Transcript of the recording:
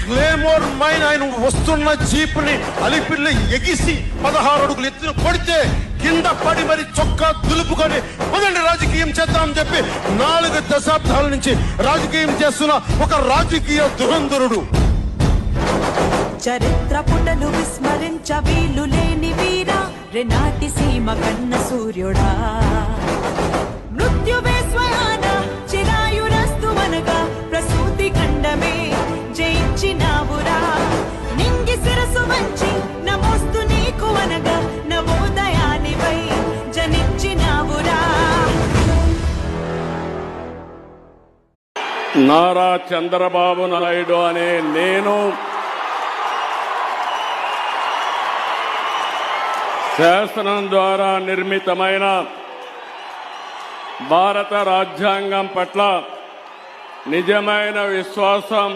Claymore mine ఆయన వస్తున్న jeep ని అలిపిల్లి ఎగిసి 16 అడుగులు ఎత్తున కొడితే కింద పడి మరి చొక్కా దులుపుకొని మొదటి రాజకీయం చేద్దామని చెప్పి 4 దశాబ్దాల నుంచి రాజకీయం చేస్తున్న ఒక రాజకీయ దురంధరుడు. చరిత్ర పుటలు విస్మరించ వీలు లేని వీరా రెనాటి సీమ కన్న సూర్యుడా మృత్యువే స్వయాన చిరాయురస్తువనగా ప్రసూతి ఖండమే జయించినావురా నింగి శిరసు వంచి నమోస్తు నీకు అనగా నవోదయానివై జనించినావురా. నారా చంద్రబాబు నాయుడు అనే నేను శాసనం ద్వారా నిర్మితమైన భారత రాజ్యాంగం పట్ల నిజమైన విశ్వాసం